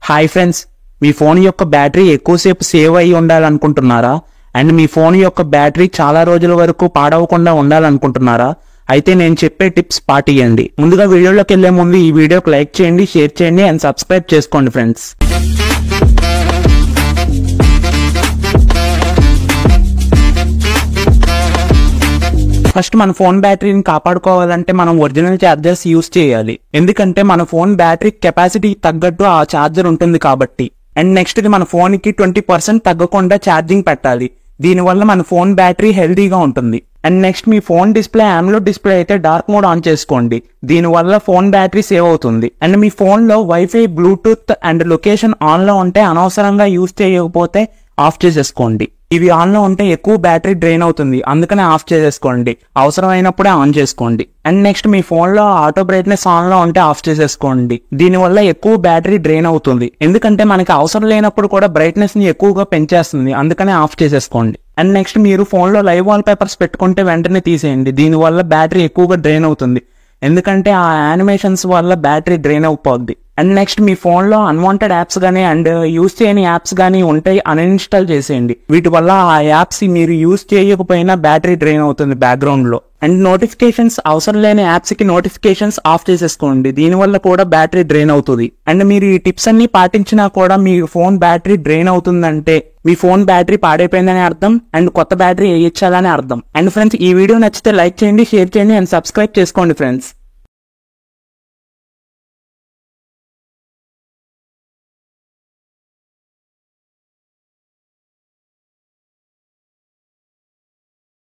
Hi friends, మీ phone యొక్క battery ఎక్కువసేపు save అయ్యి ఉండాలనుకుంటున్నారా? అండ్ మీ ఫోన్ యొక్క బ్యాటరీ చాలా రోజుల వరకు పాడవకుండా ఉండాలనుకుంటున్నారా? అయితే నేను చెప్పే టిప్స్ పాటియండి. ముందుగా వీడియోలోకి వెళ్లే ముందు ఈ వీడియోకి లైక్ చేయండి, షేర్ చేయండి అండ్ సబ్స్క్రైబ్ చేసుకోండి ఫ్రెండ్స్. ఫస్ట్ మన ఫోన్ బ్యాటరీని కాపాడుకోవాలంటే మనం ఒరిజినల్ ఛార్జర్స్ యూస్ చేయాలి. ఎందుకంటే మన ఫోన్ బ్యాటరీ కెపాసిటీ తగ్గట్టు ఆ ఛార్జర్ ఉంటుంది కాబట్టి. అండ్ నెక్స్ట్ ఇది మన ఫోన్ కి 20% తగ్గకుండా ఛార్జింగ్ పెట్టాలి. దీనివల్ల మన ఫోన్ బ్యాటరీ హెల్దీగా ఉంటుంది. And next me phone display AMOLED display అయితే డార్క్ మోడ్ ఆన్ చేసుకోండి. దీనివల్ల ఫోన్ బ్యాటరీ సేవ్ అవుతుంది. అండ్ మీ ఫోన్ లో wifi, Bluetooth and location on లో ఉంటే అనవసరంగా యూస్ చేయకపోతే ఆఫ్ చేసేసుకోండి. ఇవి ఆన్ లో ఉంటే ఎక్కువ బ్యాటరీ డ్రైన్ అవుతుంది, అందుకనే ఆఫ్ చేసేసుకోండి. అవసరమైనప్పుడే ఆన్ చేసుకోండి. అండ్ నెక్స్ట్ మీ ఫోన్ లో ఆటో బ్రైట్నెస్ ఆన్ లో ఉంటే ఆఫ్ చేసేసుకోండి. దీనివల్ల ఎక్కువ బ్యాటరీ డ్రైన్ అవుతుంది, ఎందుకంటే మనకి అవసరం లేనప్పుడు కూడా బ్రైట్నెస్ ని ఎక్కువగా పెంచేస్తుంది, అందుకనే ఆఫ్ చేసేసుకోండి. అండ్ నెక్స్ట్ మీరు ఫోన్ లో లైవ్ వాల్ పేపర్స్ పెట్టుకుంటే వెంటనే తీసేయండి. దీనివల్ల బ్యాటరీ ఎక్కువగా డ్రైన్ అవుతుంది, ఎందుకంటే ఆ యానిమేషన్స్ వల్ల బ్యాటరీ డ్రైన్ అయిపోద్ది. అండ్ నెక్స్ట్ మీ ఫోన్ లో అన్వాంటెడ్ యాప్స్ గానీ అండ్ యూస్ చేయని యాప్స్ గానీ ఉంటే అన్ఇన్స్టాల్ చేసేయండి. వీటి వల్ల ఆ యాప్స్ మీరు యూస్ చేయకపోయినా బ్యాటరీ డ్రైన్ అవుతుంది బ్యాక్గ్రౌండ్ లో. అండ్ నోటిఫికేషన్స్, అవసరం లేని యాప్స్ కి నోటిఫికేషన్స్ ఆఫ్ చేసేసుకోండి. దీనివల్ల కూడా బ్యాటరీ డ్రైన్ అవుతుంది. అండ్ మీరు ఈ టిప్స్ అన్ని పాటించినా కూడా మీ ఫోన్ బ్యాటరీ డ్రైన్ అవుతుందంటే మీ ఫోన్ బ్యాటరీ పాడైపోయిందని అర్థం అండ్ కొత్త బ్యాటరీ వేయించాలని అర్థం. అండ్ ఫ్రెండ్స్, ఈ వీడియో నచ్చితే లైక్ చేయండి, షేర్ చేయండి అండ్ సబ్స్క్రైబ్ చేసుకోండి ఫ్రెండ్స్.